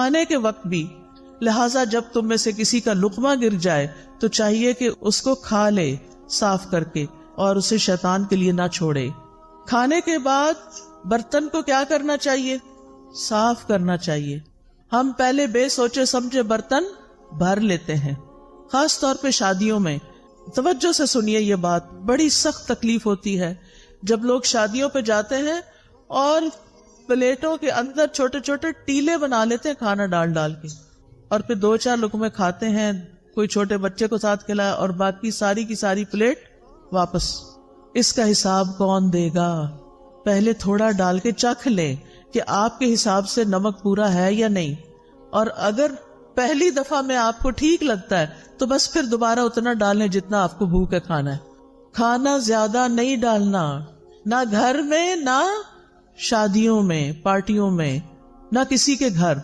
खाने के वक्त भी। लिहाजा जब तुम में से किसी का लुकमा गिर जाए तो चाहिए कि उसको खा ले साफ करके और उसे शैतान के लिए ना छोड़े। खाने के बाद बर्तन को क्या करना चाहिए? साफ करना चाहिए। हम पहले बेसोचे समझे बर्तन भर लेते हैं, खास तौर पे शादियों में। तवज्जो से सुनिए ये बात, बड़ी सख्त तकलीफ होती है जब लोग शादियों पे जाते हैं और प्लेटों के अंदर छोटे छोटे टीले बना लेते हैं खाना डाल डाल के, और फिर 2-4 लुकमे खाते हैं, कोई छोटे बच्चे को साथ खिलाया और बाकी सारी की सारी प्लेट वापस। इसका हिसाब कौन देगा? पहले थोड़ा डाल के चख लें कि आपके हिसाब से नमक पूरा है या नहीं, और अगर पहली दफा में आपको ठीक लगता है तो बस फिर दोबारा उतना डालें जितना आपको भूख है खाना है। खाना ज्यादा नहीं डालना, ना घर में, ना शादियों में, पार्टियों में, ना किसी के घर।